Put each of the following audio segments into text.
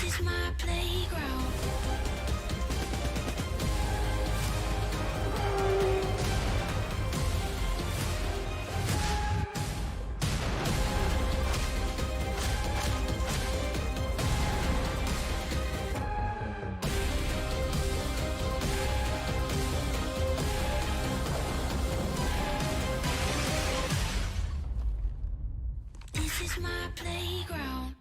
is my playground. This is my playground.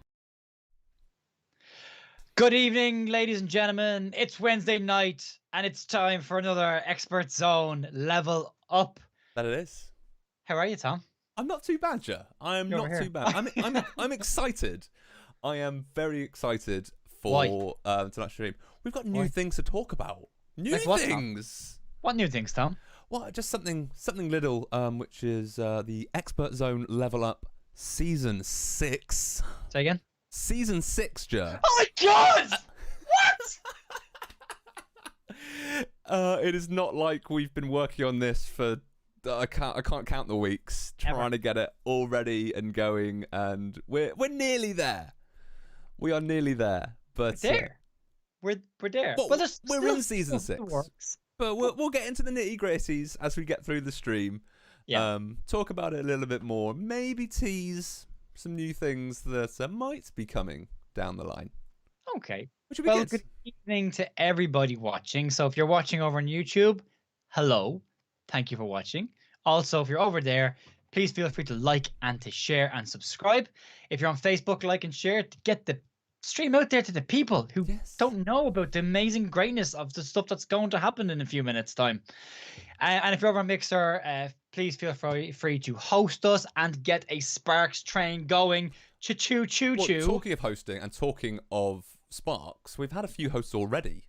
Good evening, ladies and gentlemen. It's Wednesday night, and it's time for another Expert Zone level up. That it is. How are you, Tom? I'm not too bad, Ger. I am You're not over too here. bad. I'm excited. I am very excited for tonight's stream. We've got new Why? things to talk about. New Like what, Tom? things. What new things, Tom? Well, just something little, which is the Expert Zone level up season 6. Say again. Season 6, Ger. Oh my God! What? It is not like we've been working on this for I can't count the weeks trying to get it all ready and going, and we're nearly there. We are nearly there, but We're there. We're there. well, But there's we're still in season stuff that 6. works. But we'll get into the nitty gritties as we get through the stream. Yeah. Talk about it a little bit more. Maybe tease some new things that might be coming down the line. Okay. Which would be Well, good. good evening to everybody watching. So if you're watching over on YouTube, hello. Thank you for watching. Also, if you're over there, please feel free to like and to share and subscribe. If you're on Facebook, like and share to get the stream out there to the people who Yes. don't know about the amazing greatness of the stuff that's going to happen in a few minutes' time. And if you're over on Mixer, please feel free to host us and get a Sparks train going. Choo-choo, choo-choo. Well, talking of hosting and talking of Sparks, we've had a few hosts already.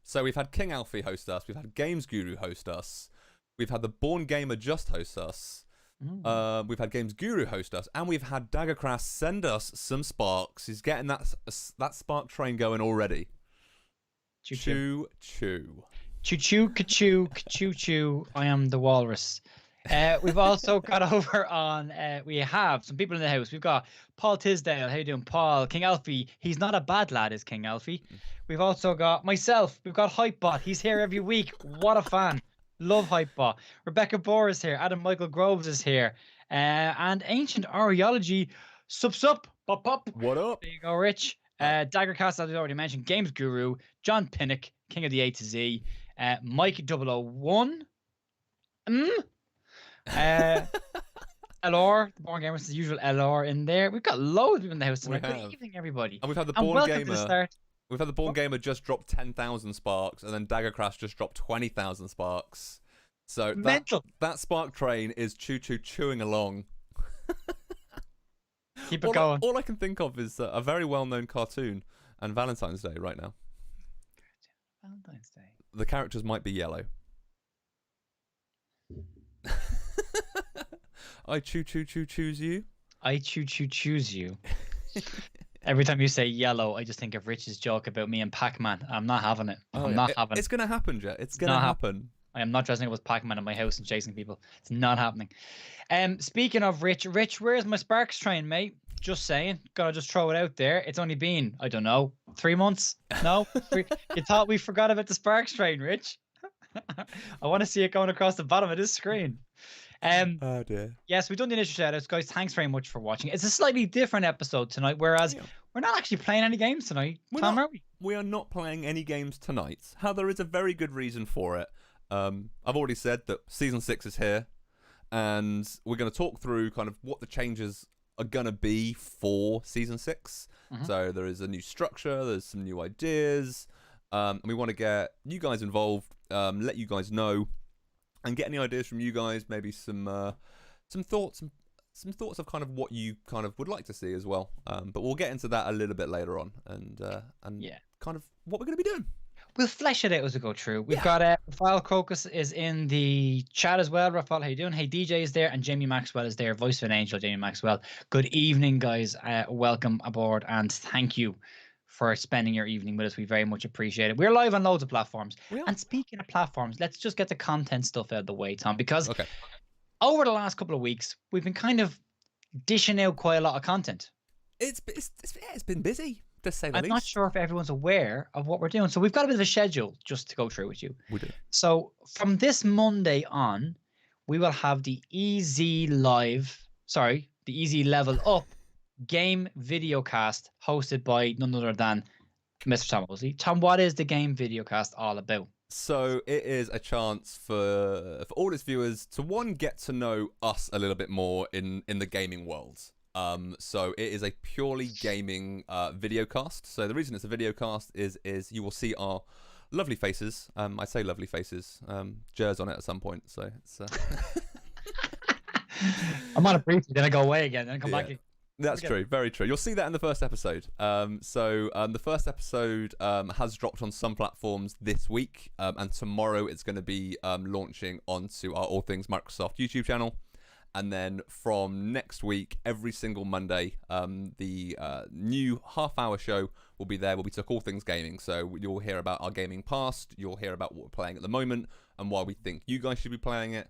So we've had King Alfie host us, we've had Games Guru host us, we've had the Born Gamer just host us, we've had Games Guru host us, and we've had Daggercrass send us some Sparks. He's getting that Spark train going already. Choo-choo. Choo-choo. Choo-choo, ka-choo, ka-choo-choo. I am the walrus. We've also got over on, we have some people in the house. We've got Paul Tisdale. How you doing, Paul? King Alfie. He's not a bad lad, is King Alfie. We've also got myself. We've got Hypebot. He's here every week. What a fan. Love Hypebot. Rebecca Bohr is here. Adam Michael Groves is here. And Ancient Ariology. Sup. Pop. What up? There you go, Rich. Daggercast, as I already mentioned. Games Guru. John Pinnock. King of the A to Z. Mike 001. LR, the Born Gamer, is the usual LR in there. We've got loads of people in the house tonight. Good evening, everybody. And we've had the And Born welcome to the Gamer. start. We've had the Born Gamer just drop 10,000 Sparks, and then Daggercrash just dropped 20,000 Sparks. So Mental. that Spark train is chewing along. Keep it going. All I can think of is a very well-known cartoon and Valentine's Day right now. Valentine's Day. The characters might be yellow. I choose you. I choose you. Every time you say yellow, I just think of Rich's joke about me and Pac-Man. I'm not having it. I'm not having it. It's gonna happen, Jet. It's gonna happen. I am not dressing up as Pac-Man in my house and chasing people. It's not happening. Speaking of Rich, where's my Sparks train, mate? Just saying. Gotta just throw it out there. It's only been, I don't know, 3 months? No? You thought we forgot about the Sparks train, Rich? I want to see it going across the bottom of this screen. Oh dear. Yes, we've done the initial shout-outs. Guys, thanks very much for watching. It's a slightly different episode tonight, whereas we're not actually playing any games tonight. Tom, are we? We are not playing any games tonight. How there is a very good reason for it. I've already said that Season 6 is here, and we're going to talk through kind of what the changes are going to be for Season 6. So there is a new structure, there's some new ideas, and we want to get you guys involved, let you guys know, and get any ideas from you guys, maybe some thoughts of kind of what you kind of would like to see as well. But we'll get into that a little bit later on, and kind of what we're going to be doing. We'll flesh it out as we go through. We've got Rafael Crocus is in the chat as well. Rafael, how you doing? Hey, DJ is there, and Jamie Maxwell is there. Voice of an Angel, Jamie Maxwell. Good evening, guys. Welcome aboard, and thank you for spending your evening with us. We very much appreciate it. We're live on loads of platforms. And speaking of platforms, let's just get the content stuff out of the way, Tom, because over the last couple of weeks, we've been kind of dishing out quite a lot of content. It's been busy. to say the I'm least. not sure if everyone's aware of what we're doing. So we've got a bit of a schedule just to go through with you. We do. So from this Monday on, we will have the Easy Level Up game videocast hosted by none other than Mr. Tom Mosley. Tom, what is the game videocast all about? So it is a chance for all its viewers to get to know us a little bit more in the gaming world. So it is a purely gaming video cast. So the reason it's a video cast is you will see our lovely faces. I say lovely faces. Ger's on it at some point, so it's. I'm on it briefly, then I go away again, then I come back. That's true, very true. You'll see that in the first episode. The first episode has dropped on some platforms this week, and tomorrow it's going to be launching onto our All Things Microsoft YouTube channel. And then from next week, every single Monday, the new half-hour show will be there where we talk all things gaming. So you'll hear about our gaming past, you'll hear about what we're playing at the moment, and why we think you guys should be playing it.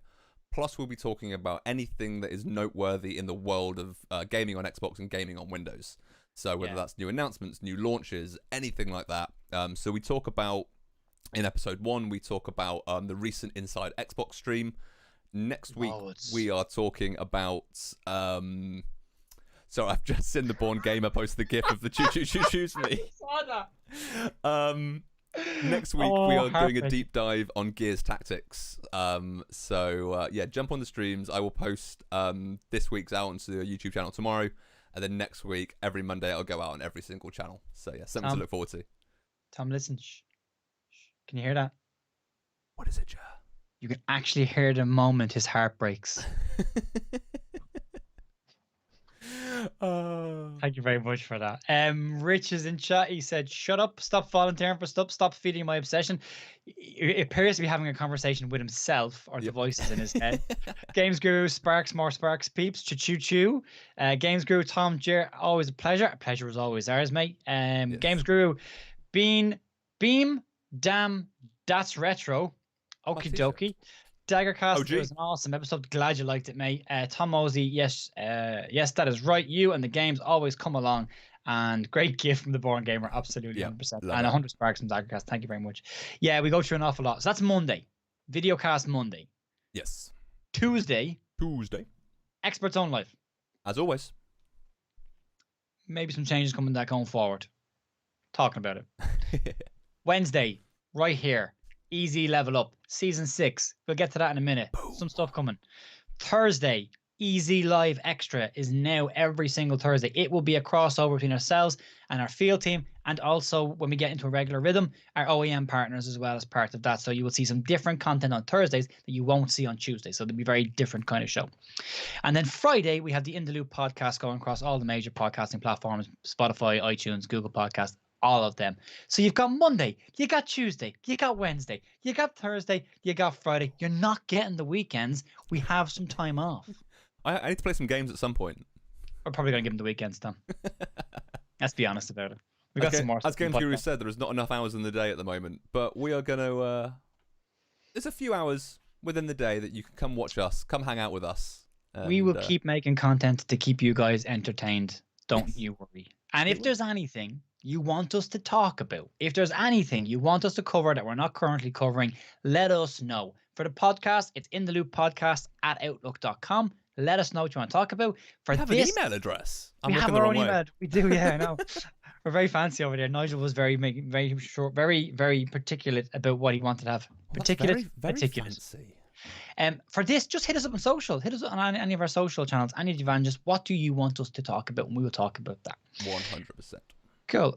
Plus, we'll be talking about anything that is noteworthy in the world of gaming on Xbox and gaming on Windows. So whether that's new announcements, new launches, anything like that. So we talk about, in episode 1, we talk about the recent Inside Xbox stream. Next week, we are talking about... Sorry, I've just seen the Born Gamer post the gif of the choo-choo-choo-choos me. Next week, we are doing a deep dive on Gears Tactics. Jump on the streams. I will post this week's out onto the YouTube channel tomorrow. And then next week, every Monday, I'll go out on every single channel. So, yeah, something to look forward to. Tom, listen. Shh. Can you hear that? What is it, Ger? You can actually hear the moment his heart breaks. Thank you very much for that. Rich is in chat. He said, "Shut up! Stop volunteering for stuff. Stop feeding my obsession." It appears to be having a conversation with himself or the voices in his head. Games Guru, Sparks, more Sparks, peeps, choo choo. Games Guru, Tom, Ger, always a pleasure. A pleasure is always ours, mate. Games Guru, Beam, damn, that's retro. Okie dokie. Daggercast was an awesome episode. Glad you liked it, mate. Tom Mosey, yes, that is right. You and the games always come along. And great gift from the Born Gamer, absolutely 100%. And 100 Sparks from Daggercast. Thank you very much. Yeah, we go through an awful lot. So that's Monday. Videocast Monday. Yes. Tuesday. ExpertZone Live. As always. Maybe some changes coming that going forward. Talking about it. Wednesday, right here. Easy Level Up, Season 6. We'll get to that in a minute. Boom. Some stuff coming. Thursday, Easy Live Extra is now every single Thursday. It will be a crossover between ourselves and our field team, and also when we get into a regular rhythm, our OEM partners as well as part of that. So you will see some different content on Thursdays that you won't see on Tuesdays. So it'll be a very different kind of show. And then Friday, we have the In the Loop podcast going across all the major podcasting platforms, Spotify, iTunes, Google Podcasts, all of them. So you've got Monday, you got Tuesday, you got Wednesday, you got Thursday, you got Friday. You're not getting the weekends. We have some time off. I need to play some games at some point. We're probably going to give them the weekends, Tom. Let's be honest about it. We got some more. As Games Guru said, there is not enough hours in the day at the moment, but we are going to... there's a few hours within the day that you can come watch us, come hang out with us. And, we will keep making content to keep you guys entertained. Don't you worry. And if there's anything you want us to talk about, if there's anything you want us to cover that we're not currently covering, let us know. For the podcast, it's intheloopodcast@outlook.com. Let us know what you want to talk about. For we have an email address. We have our own email. We do, yeah, I know. We're very fancy over there. Nigel was very short, very particular about what he wanted to have. Particular, very fancy. For this, just hit us up on social. Hit us up on any of our social channels, any of the evangelists. What do you want us to talk about? And we will talk about that. 100%. Cool.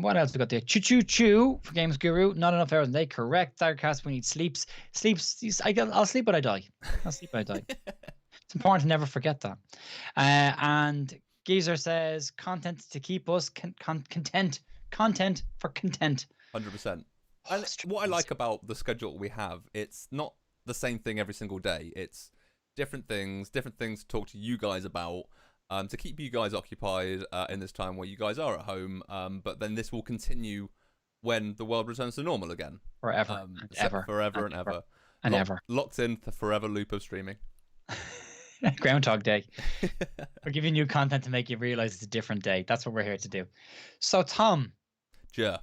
What else we got there? Choo for Games Guru. Not enough hours a day. Correct. Daggercast, we need sleeps. I'll sleep when I die. It's important to never forget that. And Geezer says content to keep us content. Content for content. 100%. And what I like about the schedule we have, it's not the same thing every single day. It's different things to talk to you guys about, to keep you guys occupied in this time where you guys are at home. But then this will continue when the world returns to normal again. Forever and ever. Forever and ever. And ever. Locked in the forever loop of streaming. Groundhog Day. We're giving you content to make you realize it's a different day. That's what we're here to do. So, Tom, Ger.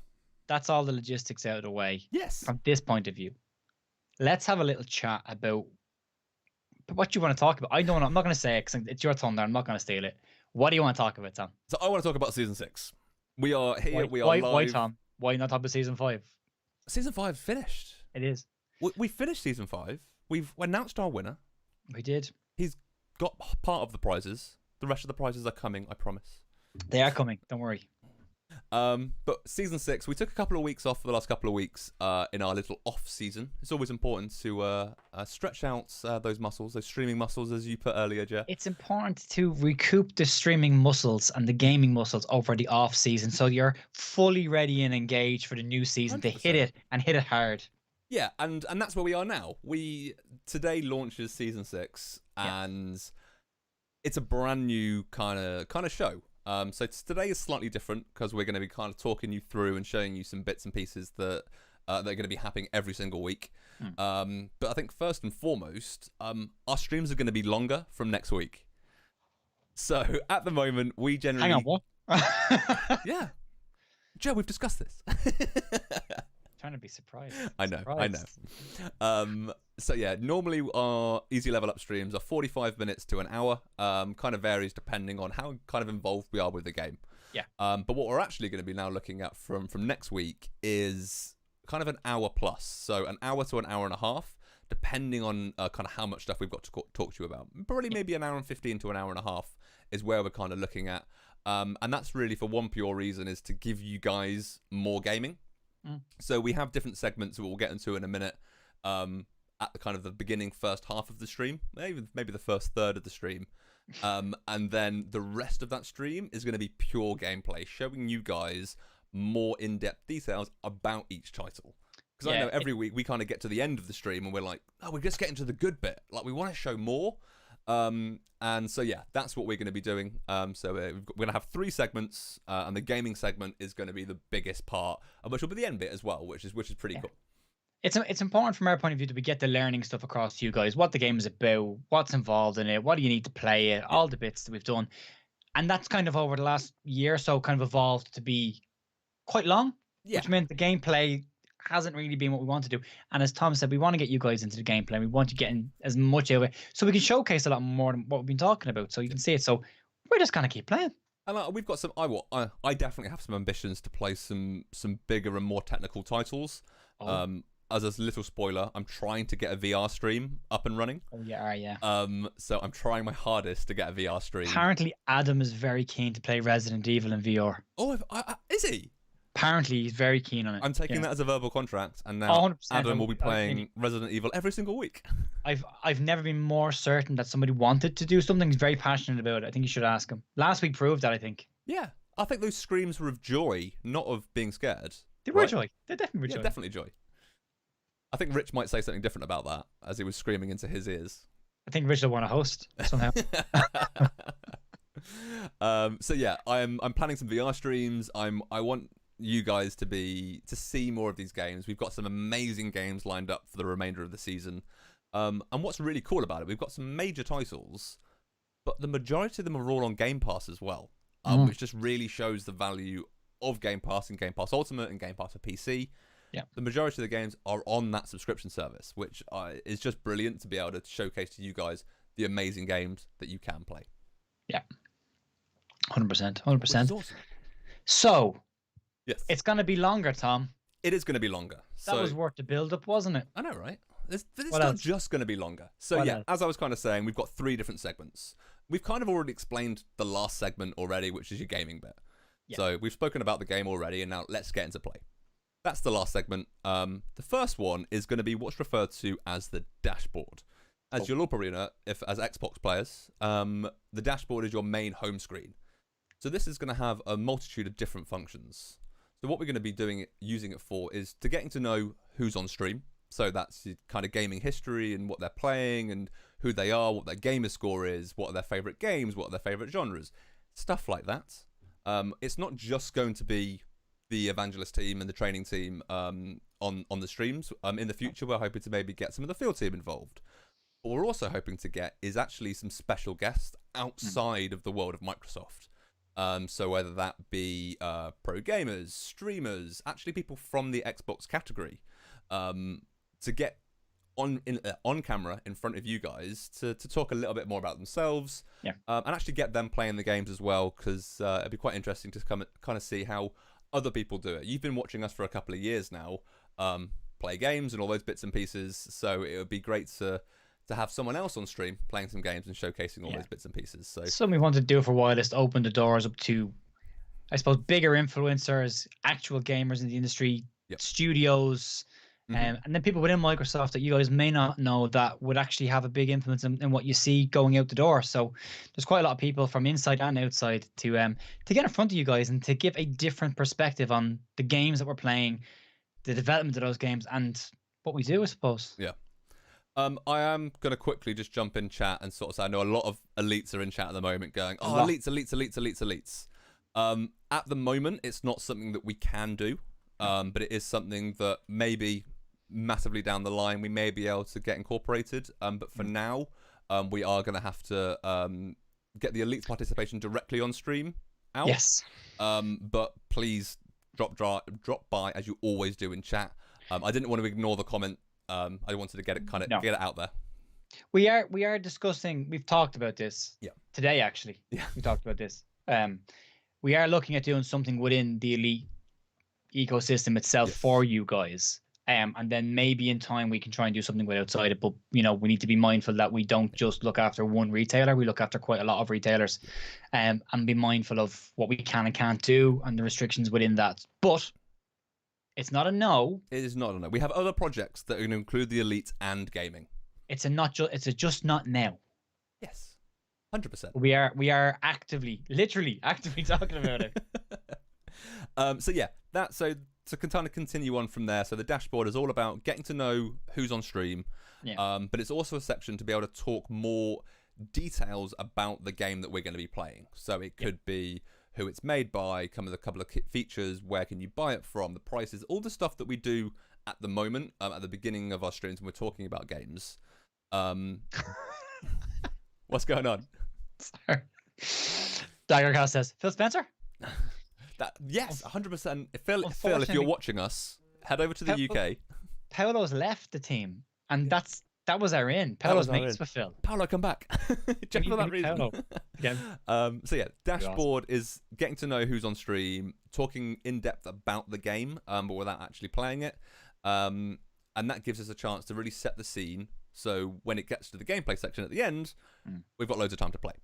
that's all the logistics out of the way Yes. from this point of view. Let's have a little chat about what you want to talk about. I don't know. I'm not going to say it because it's your turn there. I'm not going to steal it. What do you want to talk about, Tom? So I want to talk about season 6. We are here. Why, we are why, live. why, Tom? Why not talk about season 5? Season 5 finished. It is. We finished season 5. We've announced our winner. We did. He's got part of the prizes. The rest of the prizes are coming, I promise. They are coming. Don't worry. But season 6, we took a couple of weeks off for the last couple of weeks in our little off season. It's always important to stretch out those muscles, those streaming muscles, as you put earlier, Ger. It's important to recoup the streaming muscles and the gaming muscles over the off season, so you're fully ready and engaged for the new season 100%. to hit it and hit it hard. Yeah, and that's where we are now. Today launches season 6, and it's a brand new kind of show. So today is slightly different because we're going to be kind of talking you through and showing you some bits and pieces that are going to be happening every single week. But I think first and foremost, our streams are going to be longer from next week. So at the moment, we generally... Hang on, what? Yeah. Joe, we've discussed this. Trying to be surprised. I know. So yeah, normally our easy level up streams are 45 minutes to an hour. Kind of varies depending on how kind of involved we are with the game. Yeah. But what we're actually going to be now looking at from next week is kind of an hour plus. So an hour to an hour and a half, depending on kind of how much stuff we've got to talk to you about. Probably maybe an hour and 15 to an hour and a half is where we're kind of looking at. And that's really for one pure reason, is to give you guys more gaming. So we have different segments that we'll get into in a minute at the kind of the beginning first half of the stream, maybe the first third of the stream. And then the rest of that stream is going to be pure gameplay, showing you guys more in-depth details about each title. Because I know every week we kind of get to the end of the stream and we're like, oh, we're just getting to the good bit. Like, we want to show more. And so, yeah, that's what we're going to be doing. So we're going to have 3 segments, and the gaming segment is going to be the biggest part, which will be the end bit as well, which is pretty cool. It's important from our point of view that we get the learning stuff across to you guys, what the game is about, what's involved in it, what do you need to play it, all the bits that we've done. And that's kind of over the last year or so kind of evolved to be quite long, which meant the gameplay hasn't really been what we want to do. And as Tom said, we want to get you guys into the gameplay. We want you getting as much of it so we can showcase a lot more than what we've been talking about, so you can see it. So we're just gonna keep playing. And we've got some. I definitely have some ambitions to play some bigger and more technical titles. As a little spoiler, I'm trying to get a VR stream up and running. Oh yeah. So I'm trying my hardest to get a VR stream. Apparently, Adam is very keen to play Resident Evil in VR. Oh, is he? Apparently, he's very keen on it. I'm taking that as a verbal contract, and now 100%. Adam will be playing Resident Evil every single week. I've never been more certain that somebody wanted to do something. He's very passionate about it. I think you should ask him. Last week proved that, I think. Yeah, I think those screams were of joy, not of being scared. They were joy. They definitely were joy. Yeah, definitely joy. I think Rich might say something different about that as he was screaming into his ears. I think Rich will want to host somehow. So yeah, I'm planning some VR streams. I want you guys to see more of these games. We've got some amazing games lined up for the remainder of the season. And what's really cool about it, we've got some major titles, but the majority of them are all on Game Pass as well, which just really shows the value of Game Pass and Game Pass Ultimate and Game Pass for PC. Yeah, the majority of the games are on that subscription service, which is just brilliant to be able to showcase to you guys the amazing games that you can play. Yeah, 100%, 100%. Awesome. So, yes, it's going to be longer, Tom. It is going to be longer. That was worth the build-up, wasn't it? I know, right? It's not just going to be longer. So What yeah, else? as I was kind of saying, we've got 3 different segments. We've kind of already explained the last segment already, which is your gaming bit. Yeah. So we've spoken about the game already, and now let's get into play. That's the last segment. The first one is going to be what's referred to as the dashboard. As you'll all probably know, if as Xbox players, the dashboard is your main home screen. So this is going to have a multitude of different functions. So what we're going to be using it for is to getting to know who's on stream. So that's the kind of gaming history and what they're playing and who they are, what their gamer score is, what are their favorite games, what are their favorite genres, stuff like that. It's not just going to be the evangelist team and the training team on the streams. In the future, we're hoping to maybe get some of the field team involved. What we're also hoping to get is actually some special guests outside of the world of Microsoft. So whether that be pro gamers, streamers, actually people from the Xbox category, to get on camera in front of you guys to talk a little bit more about themselves, and actually get them playing the games as well, because it'd be quite interesting to kind of see how other people do it. You've been watching us for a couple of years now, play games and all those bits and pieces, so it would be great to have someone else on stream playing some games and showcasing all those bits and pieces. So something we wanted to do for a while is to open the doors up to, I suppose, bigger influencers, actual gamers in the industry, studios, and then people within Microsoft that you guys may not know that would actually have a big influence in what you see going out the door. So there's quite a lot of people from inside and outside to get in front of you guys and to give a different perspective on the games that we're playing, the development of those games, and what we do, I suppose. Yeah. I am going to quickly just jump in chat and sort of say I know a lot of elites are in chat at the moment going, elites. At the moment, it's not something that we can do, but it is something that maybe massively down the line we may be able to get incorporated. But for now, we are going to have to get the elites participation directly on stream out. Yes. But please drop by as you always do in chat. I didn't want to ignore the comment. I wanted to get it out there. We are discussing. We've talked about this. Today, actually. Yeah. We talked about this. We are looking at doing something within the elite ecosystem itself for you guys. And then maybe in time we can try and do something with outside it. But we need to be mindful that we don't just look after one retailer. We look after quite a lot of retailers, and be mindful of what we can and can't do and the restrictions within that. But it's not a no. It is not a no. We have other projects that are going to include the elite and gaming. It's a just not now. Yes, 100%. We are literally actively talking about it. So to kind of continue on from there. So the dashboard is all about getting to know who's on stream, but it's also a section to be able to talk more details about the game that we're going to be playing. So it could be who it's made by, a couple of features, where can you buy it from, the prices, all the stuff that we do at the moment, at the beginning of our streams when we're talking about games. What's going on? Sorry. Daggercast says, Phil Spencer? Yes, 100%. Phil, if you're watching us, head over to the UK. Paolo's left the team, and that was our in. Paolo's mates with Phil. Paolo, come back. Just for that reason. Dashboard is getting to know who's on stream, talking in depth about the game, but without actually playing it. And that gives us a chance to really set the scene. So when it gets to the gameplay section at the end, we've got loads of time to play.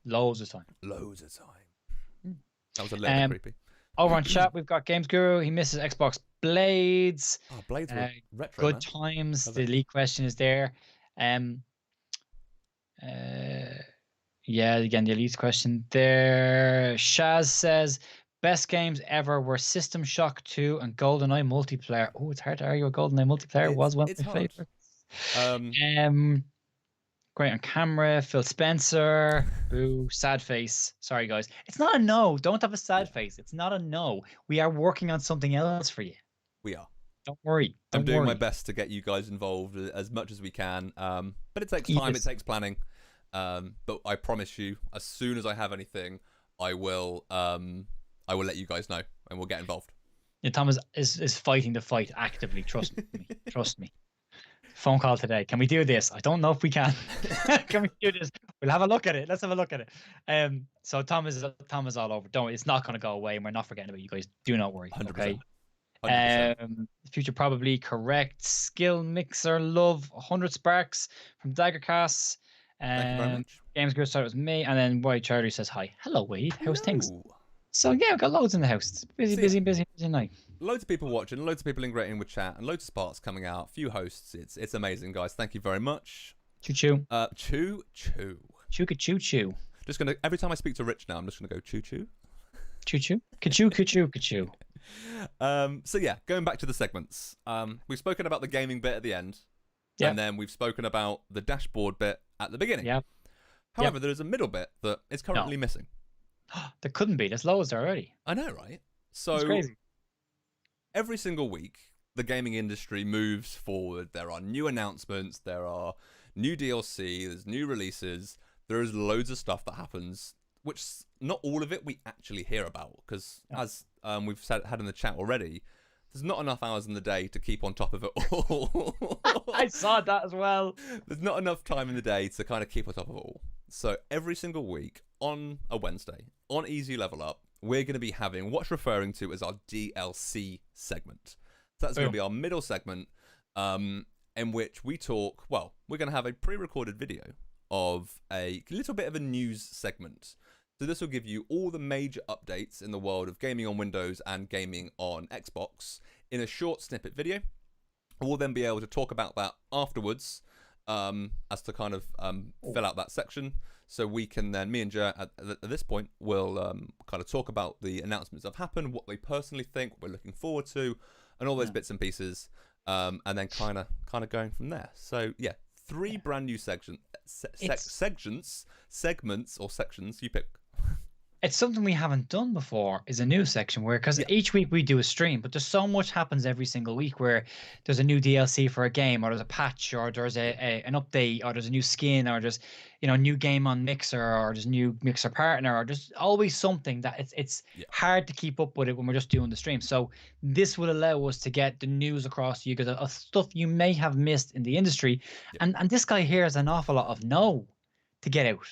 Loads of time. That was a little bit creepy. Over on chat, we've got Games Guru. He misses Xbox Blades. Oh, Blades were retro. Good times. The league question is there. Again, the elite question there. Shaz says, best games ever were System Shock 2 and GoldenEye multiplayer. Oh, it's hard to argue with GoldenEye multiplayer. Was one of my favorites. Great on camera. Phil Spencer. Boo. Sad face. Sorry, guys. It's not a no. Don't have a sad face. It's not a no. We are working on something else for you. We are. Don't worry. I'm doing my best to get you guys involved as much as we can. But it takes time. It takes planning. But I promise you, as soon as I have anything, I will let you guys know, and we'll get involved. Yeah, Tom is fighting the fight actively. Trust me. Trust me. Phone call today. Can we do this? I don't know if we can. Can we do this? We'll have a look at it. Let's have a look at it. So Tom is all over. Don't worry. It's not going to go away, and we're not forgetting about you guys. Do not worry. 100%. Okay. 100%. Future probably correct. Skill Mixer Love 100 Sparks from Daggercast. Thank you very much. Games Group started with me, and then Wade Charlie says hi. Hello, Wade. How's things? So yeah, we've got loads in the house. It's busy night. Loads of people watching, loads of people integrating with chat, and loads of sparks coming out. Few hosts. It's amazing, guys. Thank you very much. Choo choo. Choo choo. Choo choo choo. Just gonna every time I speak to Rich now, I'm just gonna go choo choo. Choo choo. Ka-choo, ka-choo, ka-choo. So yeah, going back to the segments. We've spoken about the gaming bit at the end. Yep. And then we've spoken about the dashboard bit at the beginning. Yeah. However, there is a middle bit that is currently missing. There couldn't be. There's loads already. I know, right? So it's crazy. Every single week, the gaming industry moves forward. There are new announcements. There are new DLC, there's new releases, there is loads of stuff that happens, which not all of it we actually hear about, because as we've had in the chat already, there's not enough hours in the day to keep on top of it all. I saw that as well. There's not enough time in the day to kind of keep on top of it all. So every single week on a Wednesday, on Easy Level Up, we're going to be having what's referring to as our DLC segment. So that's going to be our middle segment, in which we talk, well, we're going to have a pre-recorded video of a little bit of a news segment. So this will give you all the major updates in the world of gaming on Windows and gaming on Xbox in a short snippet video. We'll then be able to talk about that afterwards, as to kind of fill out that section. So we can then, me and Ger, at this point, will kind of talk about the announcements that have happened, what they personally think, what we're looking forward to, and all those bits and pieces, and then kind of going from there. So yeah, 3 brand new segments or sections. You pick. It's something we haven't done before, is a news section where, because each week we do a stream, but there's so much happens every single week where there's a new DLC for a game, or there's a patch, or there's an update, or there's a new skin, or there's, you know, new game on Mixer, or there's a new Mixer partner, or there's always something that it's hard to keep up with it when we're just doing the stream. So this will allow us to get the news across to you, because of stuff you may have missed in the industry. And this guy here has an awful lot of to get out.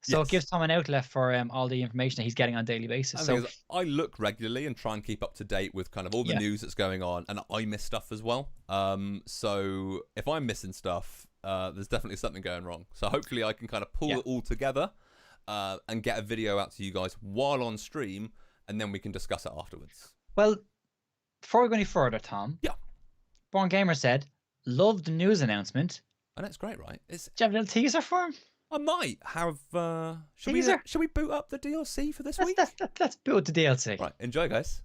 So it gives Tom an outlet for all the information that he's getting on a daily basis. So I look regularly and try and keep up to date with kind of all the news that's going on, and I miss stuff as well. So if I'm missing stuff, there's definitely something going wrong. So hopefully I can kind of pull it all together and get a video out to you guys while on stream, and then we can discuss it afterwards. Well, before we go any further, Tom. Yeah. Born Gamer said, "Love the news announcement." And that's great, right? Do you have a little teaser for him? I might have. Should we boot up the DLC for this week? Let's boot the DLC. Right, enjoy, guys.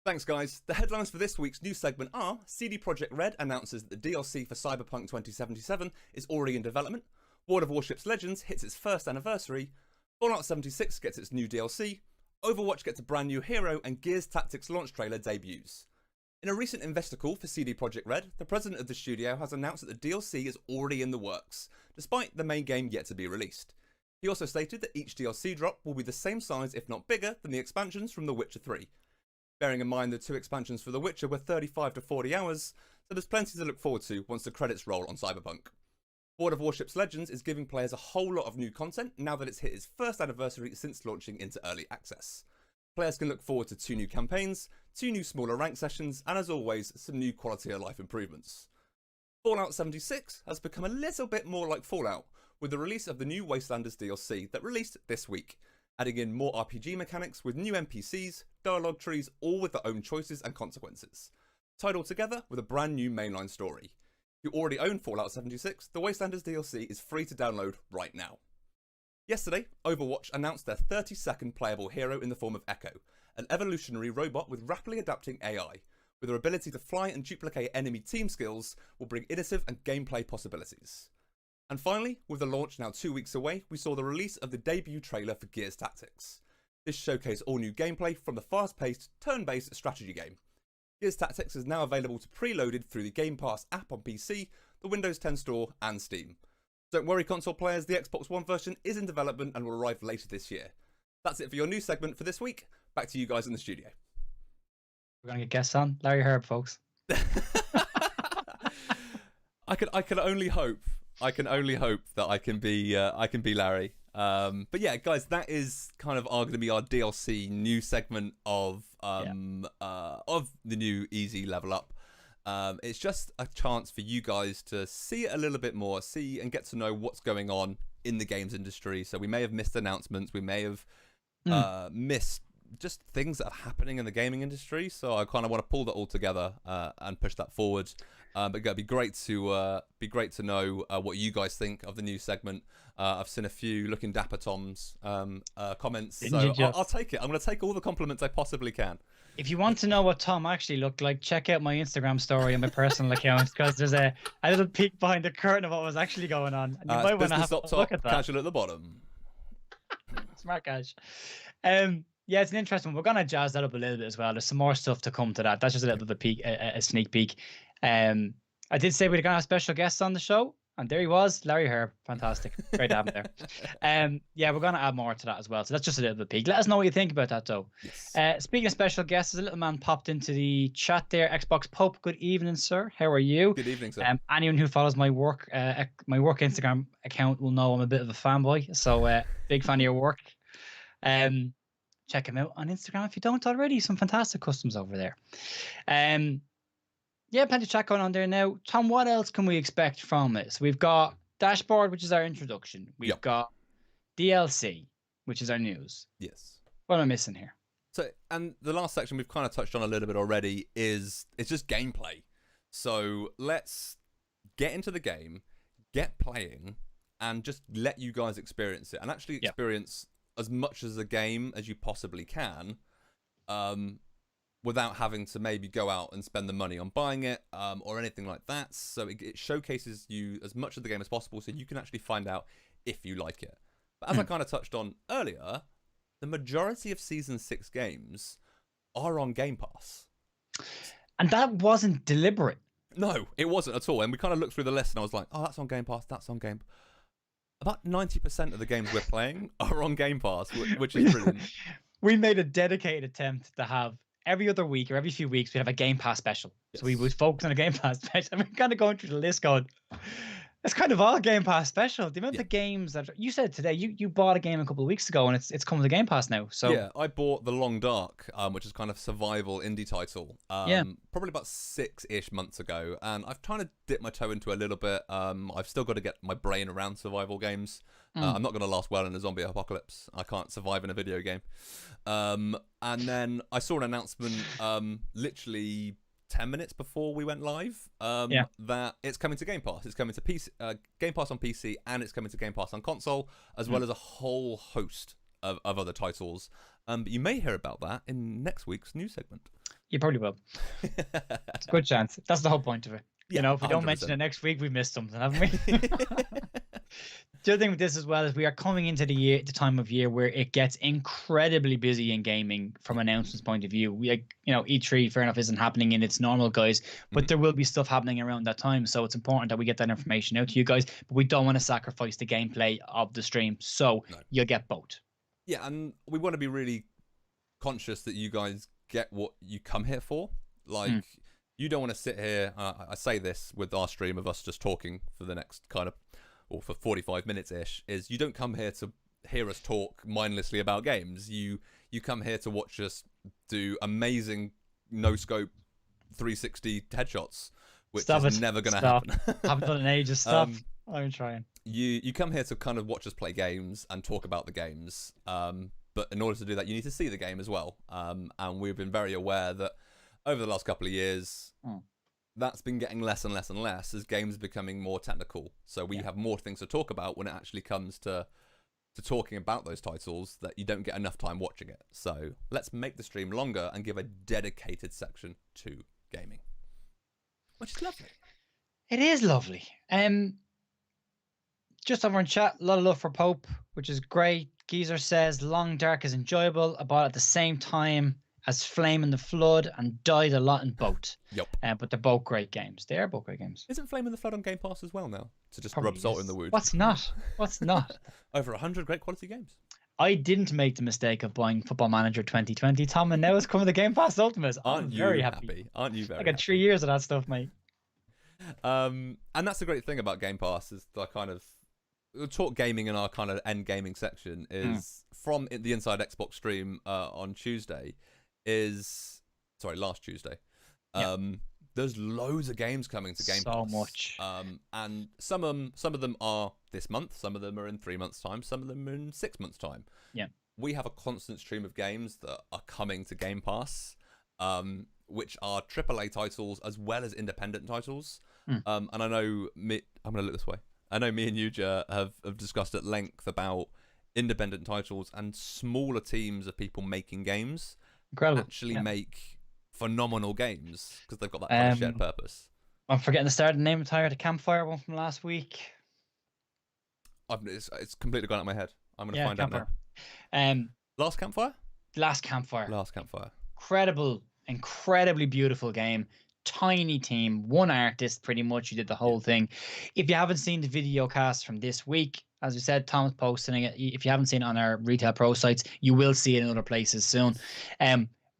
Thanks, guys. The headlines for this week's news segment are: CD Projekt Red announces that the DLC for Cyberpunk 2077 is already in development. World of Warships Legends hits its first anniversary. Fallout 76 gets its new DLC. Overwatch gets a brand new hero, and Gears Tactics launch trailer debuts. In a recent investor call for CD Projekt Red, the president of the studio has announced that the DLC is already in the works, despite the main game yet to be released. He also stated that each DLC drop will be the same size, if not bigger, than the expansions from The Witcher 3. Bearing in mind the 2 expansions for The Witcher were 35 to 40 hours, so there's plenty to look forward to once the credits roll on Cyberpunk. World of Warships Legends is giving players a whole lot of new content now that it's hit its first anniversary since launching into early access. Players can look forward to 2 new campaigns, 2 new smaller rank sessions, and as always, some new quality of life improvements. Fallout 76 has become a little bit more like Fallout, with the release of the new Wastelanders DLC that released this week, adding in more RPG mechanics with new NPCs, dialogue trees, all with their own choices and consequences, tied all together with a brand new mainline story. If you already own Fallout 76, the Wastelanders DLC is free to download right now. Yesterday, Overwatch announced their 30-second playable hero in the form of Echo, an evolutionary robot with rapidly adapting AI. With her ability to fly and duplicate enemy team skills, will bring innovative and gameplay possibilities. And finally, with the launch now 2 weeks away, we saw the release of the debut trailer for Gears Tactics. This showcased all new gameplay from the fast-paced, turn-based strategy game. Gears Tactics is now available to preloaded through the Game Pass app on PC, the Windows 10 Store, and Steam. Don't worry, console players, the Xbox One version is in development and will arrive later this year. That's it for your news segment for this week. Back to you guys in the studio. We're going to get guests on. Larry Herb, folks. I can only hope. I can only hope that I can be Larry. But yeah, guys, that is kind of going to be our DLC news segment of the new Easy Level Up. It's just a chance for you guys to see it a little bit more, see and get to know what's going on in the games industry. So we may have missed announcements, we may have missed just things that are happening in the gaming industry. So I kind of want to pull that all together and push that forward. But it'd be great to know what you guys think of the new segment. I've seen a few looking dapper Tom's comments, so I'll take it. I'm going to take all the compliments I possibly can. If you want to know what Tom actually looked like, check out my Instagram story on my personal account, because there's a little peek behind the curtain of what was actually going on. And you might want to have a look at that. Casual at the bottom. Smart cash. Yeah, it's an interesting one. We're going to jazz that up a little bit as well. There's some more stuff to come to that. That's just a little bit of a sneak peek. I did say we're going to have special guests on the show. And there he was, Larry Herb. Fantastic. Great to have him there. Yeah, we're going to add more to that as well. So that's just a little bit peek. Let us know what you think about that, though. Yes. Speaking of special guests, a little man popped into the chat there. Xbox Pope, good evening, sir. How are you? Good evening, sir. Anyone who follows my work Instagram account will know I'm a bit of a fanboy. So big fan of your work. Check him out on Instagram if you don't already. Some fantastic customs over there. Yeah, plenty of chat going on there now. Tom, what else can we expect from it? So we've got Dashboard, which is our introduction. We've got DLC, which is our news. Yes. What am I missing here? So, and the last section we've kind of touched on a little bit already it's just gameplay. So let's get into the game, get playing, and just let you guys experience it, and actually experience as much as the game as you possibly can, without having to maybe go out and spend the money on buying it, or anything like that. So it showcases you as much of the game as possible, so you can actually find out if you like it. But as I kind of touched on earlier, the majority of Season 6 games are on Game Pass. And that wasn't deliberate. No, it wasn't at all. And we kind of looked through the list and I was like, oh, that's on Game Pass, that's on Game Pass. About 90% of the games we're playing are on Game Pass, which is brilliant. We made a dedicated attempt to have every other week or every few weeks, we'd have a Game Pass special. Yes. So we would focus on a Game Pass special. And we're kind of going through the list going, it's kind of all Game Pass special. The amount of games that you said today, you bought a game a couple of weeks ago and it's coming to Game Pass now. So yeah, I bought The Long Dark, which is kind of survival indie title. Probably about 6-ish months ago, and I've kind of dipped my toe into a little bit. I've still got to get my brain around survival games. I'm not going to last well in a zombie apocalypse. I can't survive in a video game. And then I saw an announcement literally 10 minutes before we went live, that it's coming to Game Pass. It's coming to PC, Game Pass on PC, and it's coming to Game Pass on console, as well as a whole host of other titles. But you may hear about that in next week's news segment. You probably will. It's a good chance. That's the whole point of it. Yeah, you know, if we 100%. Don't mention it next week, we've missed something, haven't we? The other thing with this as well is we are coming into the time of year where it gets incredibly busy in gaming from an announcement's point of view. E3, fair enough, isn't happening in its normal guise, but there will be stuff happening around that time. So it's important that we get that information out to you guys, but we don't want to sacrifice the gameplay of the stream. So you'll get both. Yeah, and we want to be really conscious that you guys get what you come here for. Like, you don't want to sit here, I say this with our stream of us just talking for the next kind of, or for 45 minutes-ish, is you don't come here to hear us talk mindlessly about games. You come here to watch us do amazing no-scope 360 headshots, which is never going to happen. Haven't done it in ages. Stop. I'm trying. You come here to kind of watch us play games and talk about the games, but in order to do that, you need to see the game as well. And we've been very aware that over the last couple of years, that's been getting less and less and less as games are becoming more technical. So we have more things to talk about when it actually comes to talking about those titles, that you don't get enough time watching it. So let's make the stream longer and give a dedicated section to gaming, which is lovely. It is lovely. Just over in chat, a lot of love for Pope, which is great. Geezer says Long Dark is enjoyable. I bought it at the same time as Flame in the Flood and died a lot in both. Yep. But they're both great games. They are both great games. Isn't Flame in the Flood on Game Pass as well now? To just rub salt in the wound. What's not? Over 100 great quality games. I didn't make the mistake of buying Football Manager 2020, Tom, and now it's coming to Game Pass Ultimate. I'm very happy. Aren't you very happy? I got 3 years of that stuff, mate. And that's the great thing about Game Pass, is the kind of talk gaming in our kind of end gaming section is from the Inside Xbox stream on Tuesday. Last Tuesday. There's loads of games coming to Game Pass. So much. And some of them are this month, some of them are in 3 months' time, some of them are in 6 months' time. Yeah. We have a constant stream of games that are coming to Game Pass, which are AAA titles as well as independent titles. And I know I'm going to look this way. I know me and you, Ger, have discussed at length about independent titles and smaller teams of people making games. Incredible. Actually make phenomenal games because they've got that kind of shared purpose. I'm forgetting to start the name entire, the Campfire one from last week. It's completely gone out of my head. I'm going to find out now. Last Campfire? Last Campfire. Last Campfire. Incredibly beautiful game. tiny team, one artist pretty much. You did the whole thing. If you haven't seen the video cast from this week, as we said, Tom's posting it. If you haven't seen it on our Retail Pro sites, you will see it in other places soon.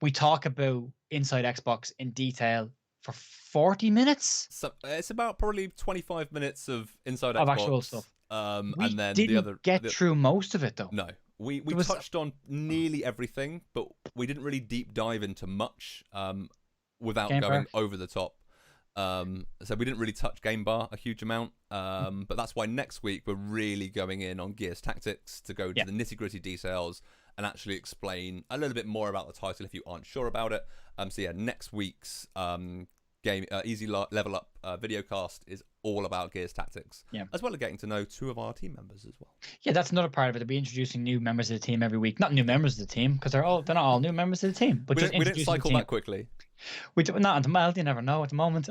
We talk about Inside Xbox in detail for 40 minutes. So it's about probably 25 minutes of Inside Of Xbox. actual stuff. And then didn't the other get through most of it though. No. We was- touched on nearly everything, but we didn't really deep dive into much without Game going Bar. over the top. So we didn't really touch Game Bar a huge amount. But that's why next week we're really going in on Gears Tactics to go to the nitty-gritty details and actually explain a little bit more about the title if you aren't sure about it. So yeah, next week's game Easy Level Up video cast is all about Gears Tactics, as well as getting to know 2 of our team members as well. Yeah, that's another part of it. They'll be introducing new members of the team every week. Not new members of the team, because they're not all new members of the team. But We just didn't introducing cycle the team. that quickly. We do not at the moment. You never know at the moment.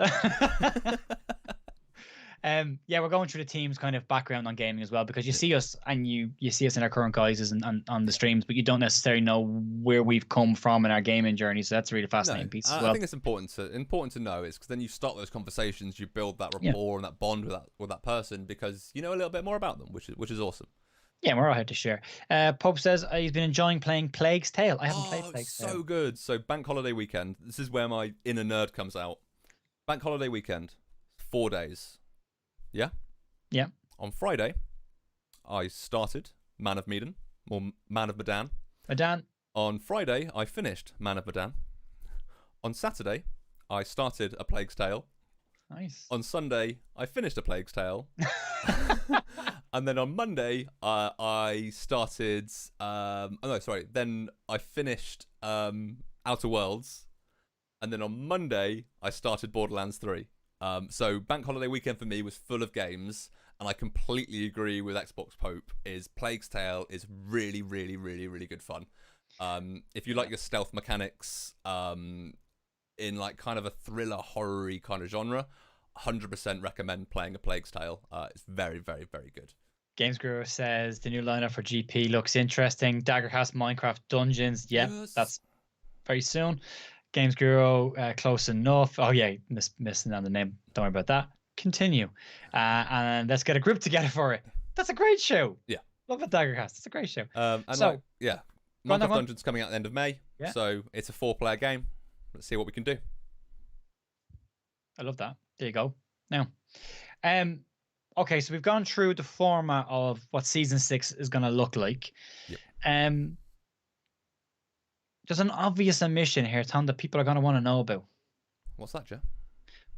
We're going through the team's kind of background on gaming as well, because you see us and you see us in our current guises and on the streams, but you don't necessarily know where we've come from in our gaming journey. So that's a really fascinating piece as well. I think it's important to know, is because then you start those conversations, you build that rapport and that bond with that person, because you know a little bit more about them, which is awesome. Yeah, we're all here to share. Pope says he's been enjoying playing Plague's Tale. I haven't played Plague's Tale. So good. So Bank Holiday weekend. This is where my inner nerd comes out. Bank Holiday weekend, 4 days. Yeah? Yeah. On Friday, I started Man of Medan, or Man of Medan. Medan. On Friday, I finished Man of Medan. On Saturday, I started A Plague's Tale. Nice. On Sunday, I finished A Plague's Tale. And then on Monday, I started... Then I finished Outer Worlds. And then on Monday, I started Borderlands 3. So Bank Holiday weekend for me was full of games, and I completely agree with Xbox Pope. Plague's Tale is really, really, really, really good fun. If you like your stealth mechanics in like kind of a thriller, horror-y kind of genre, 100% recommend playing A Plague's Tale. It's very, very, very good. Games Guru says the new lineup for GP looks interesting. Daggercast Minecraft Dungeons. Yeah, Yes. That's very soon. Games Guru, close enough. Oh yeah, missing on the name. Don't worry about that. Continue, and let's get a group together for it. That's a great show. Yeah, love it, Daggercast. It's a great show. Minecraft Dungeons coming out at the end of May. Yeah. So it's a 4-player game. Let's see what we can do. I love that. There you go. Now, okay, so we've gone through the format of what season 6 is going to look like. Yep. There's an obvious omission here, Tom, that people are going to want to know about. What's that, Joe?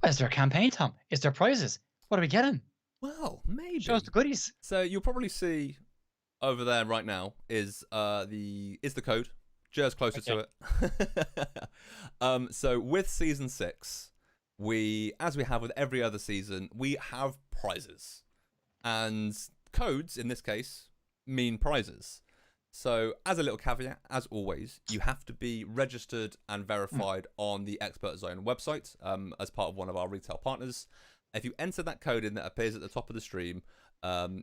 Well, is there a campaign, Tom? Is there prizes? What are we getting? Well, maybe. Show us the goodies. So you'll probably see over there right now is the code. Ger's closer to it. So with season 6, as we have with every other season, we have prizes, and codes in this case mean prizes. So as a little caveat, as always, you have to be registered and verified on the ExpertZone website as part of one of our retail partners. If you enter that code in that appears at the top of the stream,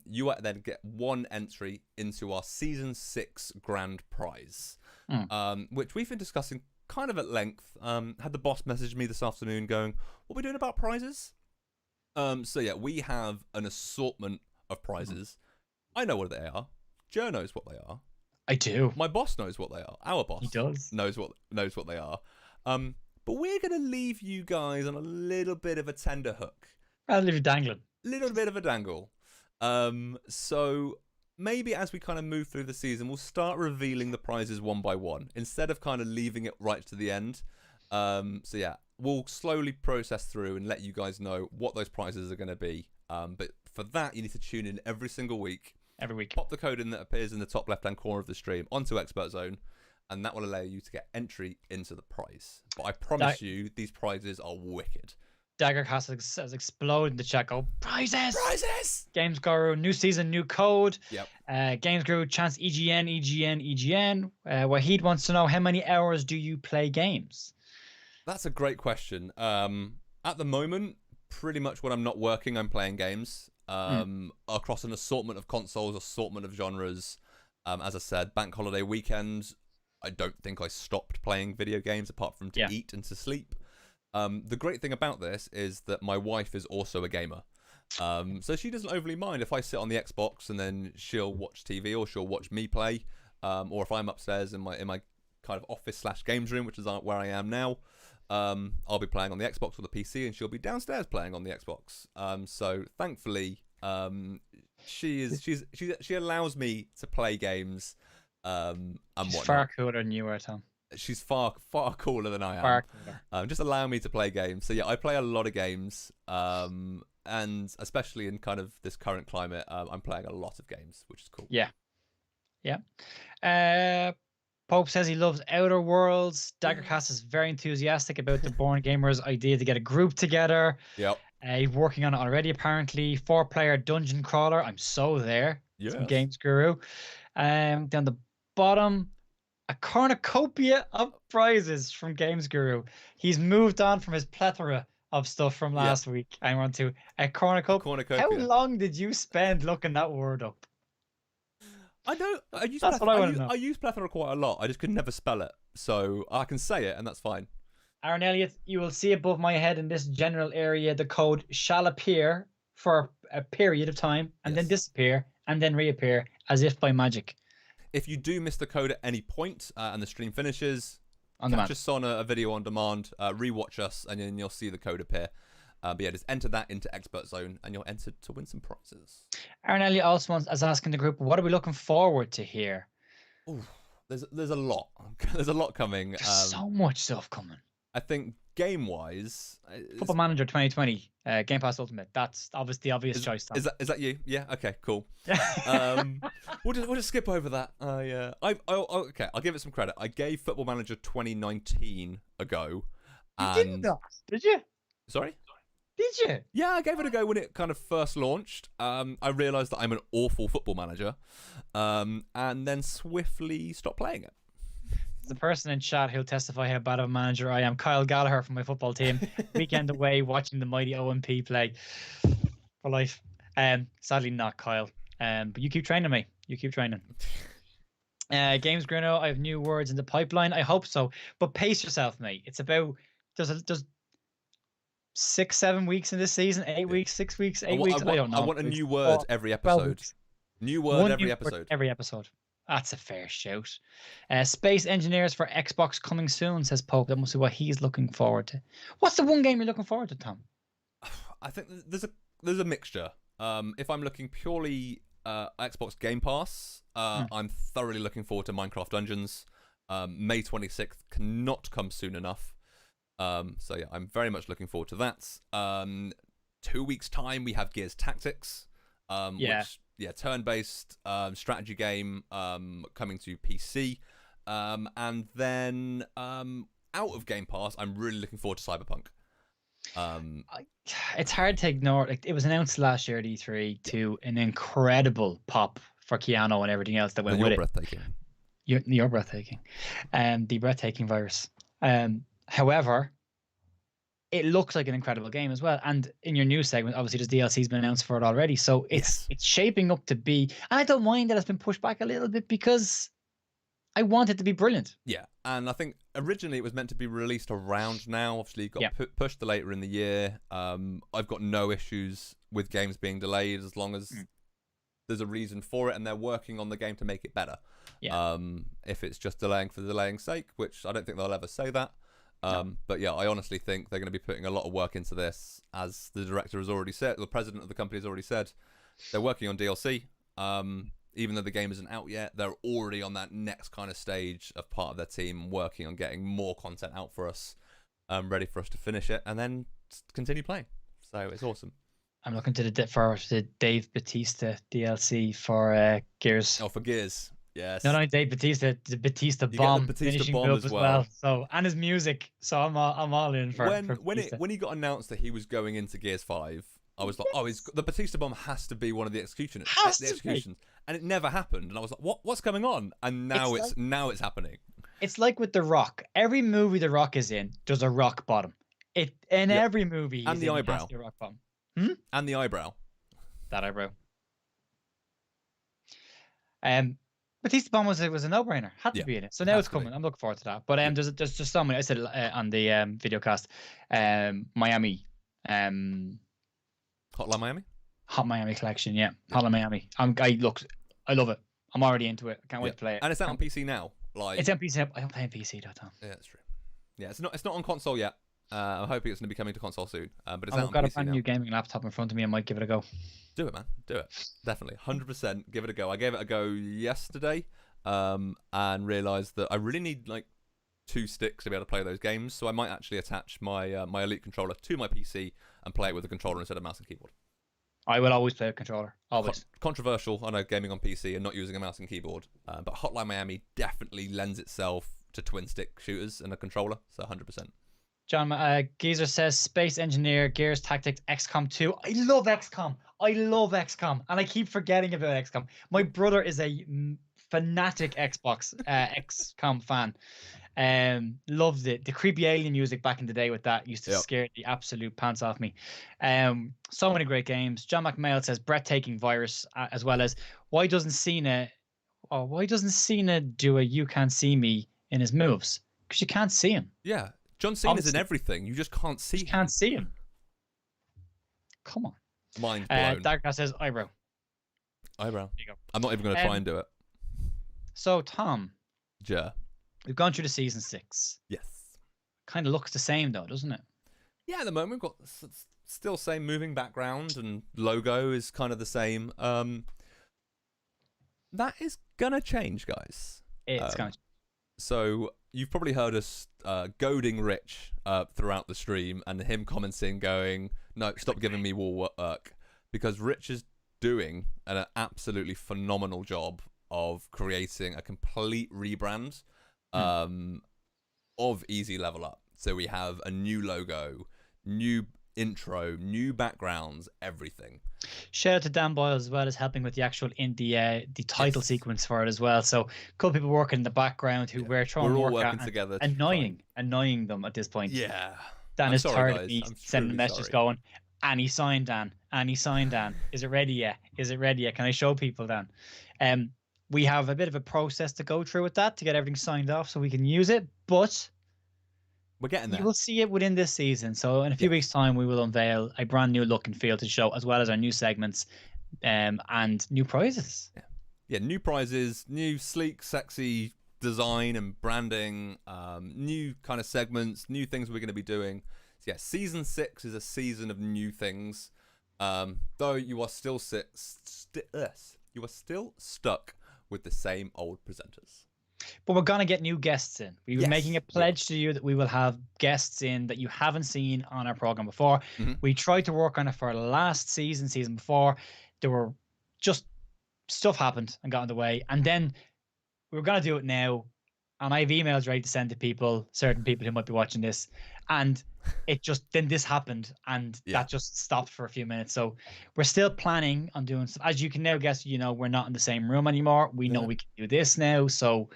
you then get 1 entry into our Season 6 grand prize, which we've been discussing kind of at length. Had the boss message me this afternoon going, what are we doing about prizes? So yeah, we have an assortment of prizes. I know what they are. Joe knows what they are. I do. My boss knows what they are. Our boss knows what they are. But we're going to leave you guys on a little bit of a tender hook. I'll leave you dangling. Little bit of a dangle. So maybe as we kind of move through the season, we'll start revealing the prizes one by one instead of kind of leaving it right to the end. So yeah, we'll slowly process through and let you guys know what those prizes are going to be. But for that, you need to tune in every single week. Every week. Pop the code in that appears in the top left-hand corner of the stream onto ExpertZone, and that will allow you to get entry into the prize. But I promise you, these prizes are wicked. Daggercast has exploded in the chat. Go, prizes! Prizes! Games Guru, new season, new code. Yep. Games Guru, chance EGN. Wahid wants to know, how many hours do you play games? That's a great question. At the moment, pretty much when I'm not working, I'm playing games. Across an assortment of consoles, assortment of genres. As I said, Bank Holiday weekend, I don't think I stopped playing video games apart from to eat and to sleep. The great thing about this is that my wife is also a gamer. So she doesn't overly mind if I sit on the Xbox and then she'll watch TV or she'll watch me play. Or if I'm upstairs in my kind of office / games room, which is where I am now, I'll be playing on the Xbox or the PC, and she'll be downstairs playing on the Xbox. So thankfully, she allows me to play games. And She's whatnot. far cooler than you are, Tom. She's far cooler than I am. Far cooler. Just allow me to play games. So yeah, I play a lot of games. And especially in kind of this current climate, I'm playing a lot of games, which is cool. Yeah. Pope says he loves Outer Worlds. Daggercast is very enthusiastic about the Born Gamers idea to get a group together. Yep. He's working on it already, apparently. 4-player dungeon crawler. I'm so there. Yes. Some Games Guru. Down the bottom, a cornucopia of prizes from Games Guru. He's moved on from his plethora of stuff from last week. I want to a cornucopia. How long did you spend looking that word up? I don't. I use That's what I want to know. I use plethora quite a lot. I just could never spell it, so I can say it, and that's fine. Aaron Elliott, you will see above my head in this general area the code shall appear for a period of time and then disappear and then reappear as if by magic. If you do miss the code at any point and the stream finishes, On catch demand. us on a video on demand, rewatch us, and then you'll see the code appear. But yeah, just enter that into ExpertZone and you're entered to win some prizes. Aaron Elliott also is asking the group, what are we looking forward to here? Ooh, there's a lot. There's a lot coming. There's so much stuff coming. I think game-wise... Football Manager 2020, Game Pass Ultimate. That's obviously the obvious choice. Tom. Is that you? Yeah. Okay. Cool. We'll just skip over that. Okay. I'll give it some credit. I gave Football Manager 2019 a go. You did not, did you? Sorry. Did you? Yeah, I gave it a go when it kind of first launched. I realised that I'm an awful football manager, and then swiftly stopped playing it. The person in chat who'll testify how bad of a manager I am, Kyle Gallagher from my football team. Weekend away watching the mighty OMP play for life. Sadly not Kyle. But you keep training me. You keep training. Games Gruno, I have new words in the pipeline. I hope so. But pace yourself, mate. It's about there's 6-7 weeks in this season, 8 weeks, 6 weeks, 8 weeks. I don't know. I want a new word every episode. New word every episode. Every episode. That's a fair shout. Space Engineers for Xbox coming soon, says Pope. That must be what he's looking forward to. What's the one game you're looking forward to, Tom? I think there's a mixture. If I'm looking purely Xbox Game Pass, I'm thoroughly looking forward to Minecraft Dungeons. May 26th cannot come soon enough. So yeah, I'm very much looking forward to that. 2 weeks time, we have Gears Tactics. Which, turn-based strategy game coming to PC. And then out of Game Pass, I'm really looking forward to Cyberpunk. It's hard to ignore. Like, it was announced last year at E3 to an incredible pop for Keanu and everything else that went with it. Breathtaking. You're breathtaking. The breathtaking virus. However, it looks like an incredible game as well. And in your news segment, obviously, there's DLC's been announced for it already. So it's shaping up to be. And I don't mind that it's been pushed back a little bit because I want it to be brilliant. Yeah, and I think originally it was meant to be released around now. Obviously, it got pushed to later in the year. I've got no issues with games being delayed as long as there's a reason for it and they're working on the game to make it better. Yeah. If it's just delaying for delaying's sake, which I don't think they'll ever say that. But yeah, I honestly think they're going to be putting a lot of work into this, as the director has already said, the president of the company has already said. They're working on DLC. Even though the game isn't out yet, they're already on that next kind of stage of part of their team working on getting more content out for us, ready for us to finish it and then continue playing. So it's awesome. I'm looking to the Dave Bautista DLC for Gears. Oh, for Gears. Yes. Not only Dave Bautista, the Bautista bomb finishing build as well. So, and his music. So I'm all in for when he got announced that he was going into Gears 5, I was like, the Bautista bomb has to be one of the executions. And it never happened. And I was like, what's going on? And now it's happening. It's like with The Rock. Every movie The Rock is in, there's a rock bottom. Every movie and the eyebrow. Has to be a rock bottom. And the eyebrow. That eyebrow. Batista Bomb was a no-brainer. Had to Yeah, be in it. So it now has it's to be. coming. I'm looking forward to that. But Yeah. there's just so many. I said on the video cast, Miami, Hotline Miami. Hot Miami collection. Yeah, Hotline Miami. I love it. I'm already into it. I can't wait to play it. And it's out on PC now. Like It's on PC. I don't play on PC though, Tom. yeah, that's true. Yeah, it's not on console yet. I'm hoping it's going to be coming to console soon. But it's I've out on got a PC brand now. new gaming laptop in front of me. I might give it a go. Do it, man. Do it. Definitely. 100%. Give it a go. I gave it a go yesterday and realised that I really need like 2 sticks to be able to play those games. So I might actually attach my my Elite controller to my PC and play it with a controller instead of mouse and keyboard. I will always play a controller. Always. Controversial, I know, gaming on PC and not using a mouse and keyboard. But Hotline Miami definitely lends itself to twin stick shooters and a controller. So 100%. John Geezer says Space Engineer, Gears Tactics, XCOM 2. I love XCOM. I love XCOM, and I keep forgetting about XCOM. My brother is a fanatic XCOM fan. Loved it. The creepy alien music back in the day with that used to scare the absolute pants off me. So many great games. John McMail says breathtaking virus, as well as why doesn't Cena do a "You Can't See Me" in his moves? Because you can't see him. Yeah, John Cena's in everything. You just can't see him. You can't see him. Come on. Mind blown. Darkness says eyebrow. Eyebrow. There you go. I'm not even going to try and do it. So Tom, Yeah. we've gone through the season 6. Yes. Kind of looks the same though, doesn't it? Yeah, at the moment we've got still same moving background and logo is kind of the same. That is gonna change, guys. It's going to. So you've probably heard us goading Rich throughout the stream and him commenting, going, "No, stop giving me wall work," because Rich is doing an absolutely phenomenal job of creating a complete rebrand of Easy Level Up. So we have a new logo, new intro, new backgrounds, everything. Shout out to Dan Boyle as well as helping with the actual the title sequence for it as well. So a couple people working in the background who we're trying We're to all work working at together. annoying them at this point. Yeah. Dan I'm is sorry, tired guys. of me I'm sending truly messages sorry. going, "Any sign, Dan? Any sign, Dan? Is it ready yet? Is it ready yet? Can I show people, Dan?" We have a bit of a process to go through with that to get everything signed off so we can use it, but We're getting there. you will see it within this season. So in a few weeks' time, we will unveil a brand new look and feel to show, as well as our new segments and new prizes. Yeah, new prizes, new sleek, sexy design and branding, new kind of segments, new things we're going to be doing. So yeah, season 6 is a season of new things. Though you are still stuck with the same old presenters. But we're gonna get new guests in. We're making a pledge to you that we will have guests in that you haven't seen on our program before. We tried to work on it for last season before. There were just stuff happened and got in the way, and then we were gonna do it now. And I have emails ready to send to people, certain people who might be watching this, and then this happened, and that just stopped for a few minutes. So we're still planning on doing stuff. As you can now guess, we're not in the same room anymore. We know we can do this now, so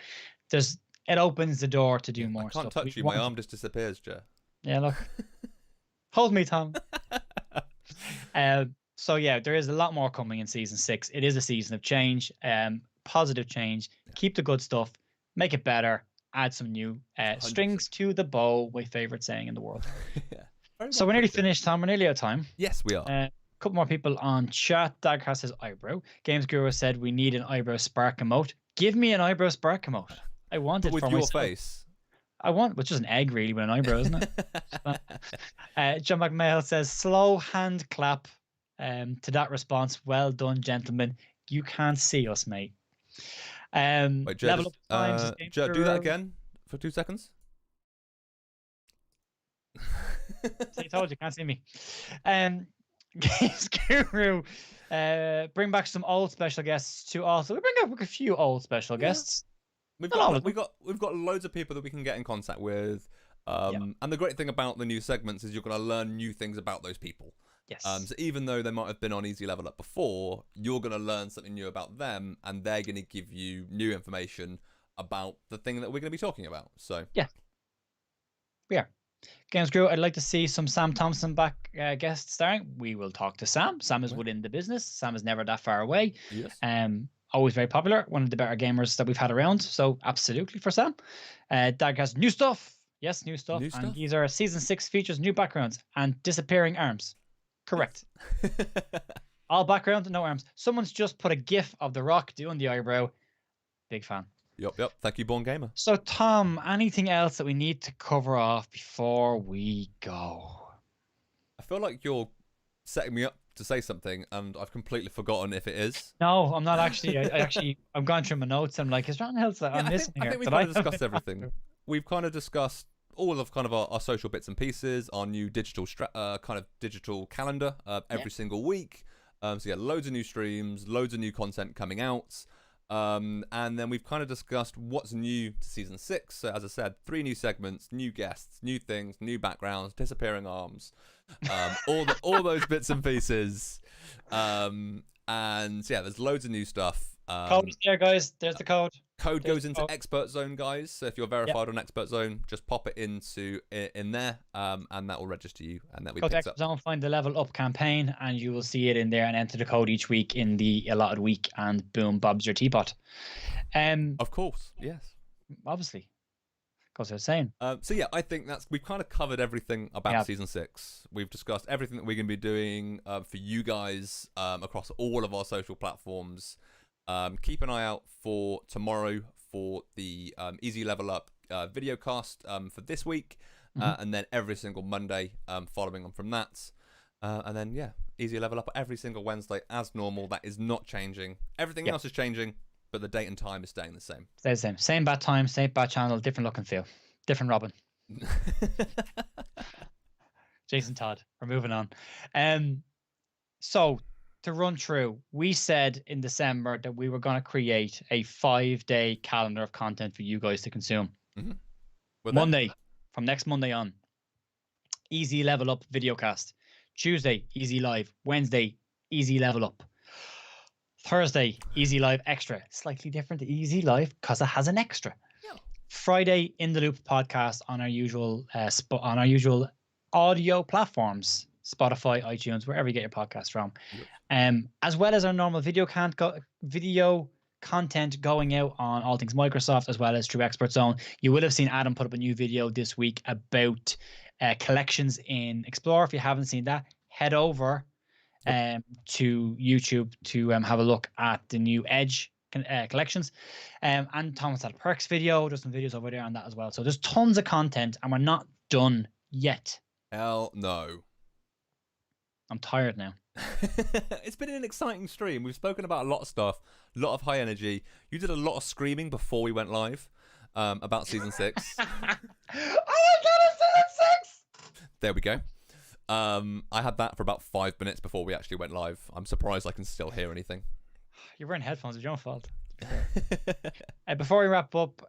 it opens the door to do more I can't stuff. touch you. My arm just disappears, Joe. Yeah, look. Hold me, Tom. So yeah, there is a lot more coming in season 6. It is a season of change, positive change. Keep the good stuff. Make it better. Add some new strings to the bow. My favorite saying in the world. So we're nearly finished, Tom. We're nearly out of time. Yes, we are. A couple more people on chat. Dagcast says eyebrow. Games Guru said we need an eyebrow spark emote. Give me an eyebrow spark emote. I want it with for your myself. face. I want, which is an egg really with an eyebrow, isn't it? John McMail says slow hand clap. To that response, well done, gentlemen. You can't see us, mate. Wait, Joe, level up times. Joe, do that again for 2 seconds. So I told you, can't see me. Games Guru, bring back some old special guests to also. We bring up a few old special guests. We've got loads of people that we can get in contact with. And the great thing about the new segments is you're going to learn new things about those people. Yes. So even though they might have been on Easy Level Up before, you're going to learn something new about them, and they're going to give you new information about the thing that we're going to be talking about. So yeah, we are. Games Guru, I'd like to see some Sam Thompson back guest starring. We will talk to Sam. Sam is within the business. Sam is never that far away. Yes. always very popular. One of the better gamers that we've had around. So absolutely for Sam. Dag has new stuff. Yes, new stuff. New And stuff? these are season 6 features, new backgrounds, and disappearing arms. Correct. All background, no arms. Someone's just put a GIF of The Rock doing the eyebrow. Big fan. Yep. Thank you, Born Gamer. So, Tom, anything else that we need to cover off before we go? I feel like you're setting me up to say something, and I've completely forgotten if it is. No, I'm not actually. I'm going through my notes. I'm like, is there anything else that I'm missing here? I think we've kind of discussed everything. We've kind of discussed all of kind of our social bits and pieces, our new digital kind of digital calendar every single week. So yeah, loads of new streams, loads of new content coming out. And then we've kind of discussed what's new to season 6. So as I said, 3 new segments, new guests, new things, new backgrounds, disappearing arms, all those bits and pieces. And yeah, there's loads of new stuff. Code here, guys. There's the code. Code goes into ExpertZone, guys. So if you're verified on ExpertZone, just pop it in there, and that will register you, and that we Go to picked up. ExpertZone, find the level up campaign, and you will see it in there. And enter the code each week in the allotted week, and boom, Bob's your teapot. Of course, yes. Obviously, goes without saying. So yeah, I think we've kind of covered everything about season 6. We've discussed everything that we're going to be doing for you guys across all of our social platforms. Keep an eye out for tomorrow for the Easy Level Up video cast for this week, and then every single Monday following on from that. And then, yeah, Easy Level Up every single Wednesday as normal. That is not changing. Everything else is changing, but the date and time is staying the same. Stay the same. Same bad time, same bad channel, different look and feel. Different Robin. Jason Todd. We're moving on. So, to run through, we said in December that we were going to create a 5-day calendar of content for you guys to consume. Monday, from next Monday on, Easy Level Up videocast. Tuesday, Easy Live. Wednesday, Easy Level Up. Thursday, Easy Live Extra. Slightly different to Easy Live because it has an extra. Yeah. Friday, In the Loop podcast on our usual audio platforms. Spotify, iTunes, wherever you get your podcast from. As well as our normal video content going out on all things Microsoft, as well as through ExpertZone. You will have seen Adam put up a new video this week about collections in Explorer. If you haven't seen that, head over to YouTube to have a look at the new Edge collections. And Thomas had a Perks video. There's some videos over there on that as well. So there's tons of content, and we're not done yet. Hell no. I'm tired now. It's been an exciting stream. We've spoken about a lot of stuff, a lot of high energy. You did a lot of screaming before we went live about season 6. I ain't got season 6. There we go. I had that for about 5 minutes before we actually went live. I'm surprised I can still hear anything. You're wearing headphones. It's your own fault. Before we wrap up,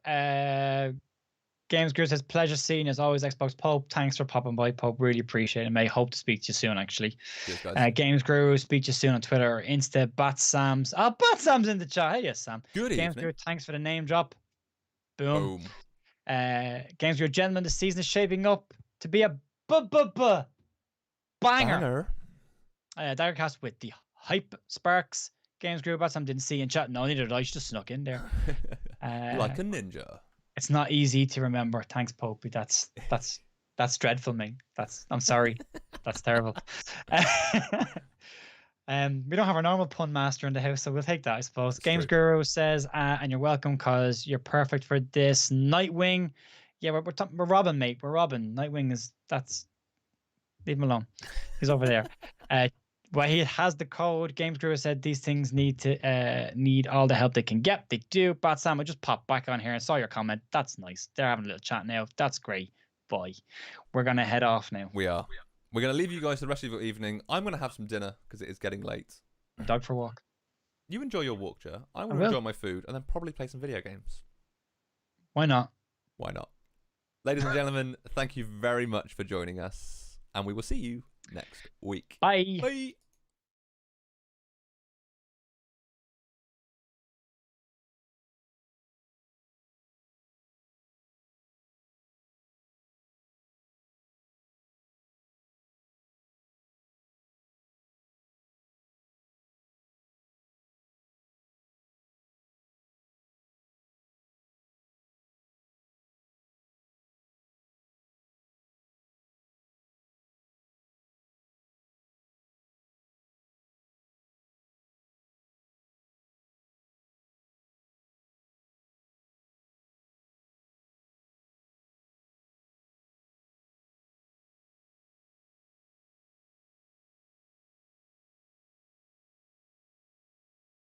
Games Guru says, pleasure seeing as always, Xbox Pope. Thanks for popping by, Pope. Really appreciate it. May hope to speak to you soon, actually. Cheers, guys. Games Guru, speak to you soon on Twitter or Insta. Bat Sam's. Oh, Bat Sam's in the chat. Hey, yes, Sam. Good Games evening. Guru, thanks for the name drop. Boom. Games Guru, gentlemen, the season is shaping up to be a banger. Daggercast with the hype sparks. Games Guru, Bat Sam didn't see in chat. No, neither did I. She just snuck in there. Like a ninja. It's not easy to remember. Thanks, Popey. That's dreadful, mate. I'm sorry. That's terrible. We don't have our normal pun master in the house, so we'll take that, I suppose. Games Guru says, and you're welcome because you're perfect for this. Nightwing. Yeah, we're Robin, mate. We're Robin. Nightwing leave him alone. He's over there. Well, he has the code. Games Guru said these things need all the help they can get. They do. Bat Sam, I just popped back on here and saw your comment. That's nice. They're having a little chat now. That's great. Bye. We're going to head off now. We are. We're going to leave you guys the rest of your evening. I'm going to have some dinner because it is getting late. Dog for a walk. You enjoy your walk, Ger. I want to enjoy my food and then probably play some video games. Why not? Why not? Ladies and gentlemen, thank you very much for joining us. And we will see you next week. Bye. Bye.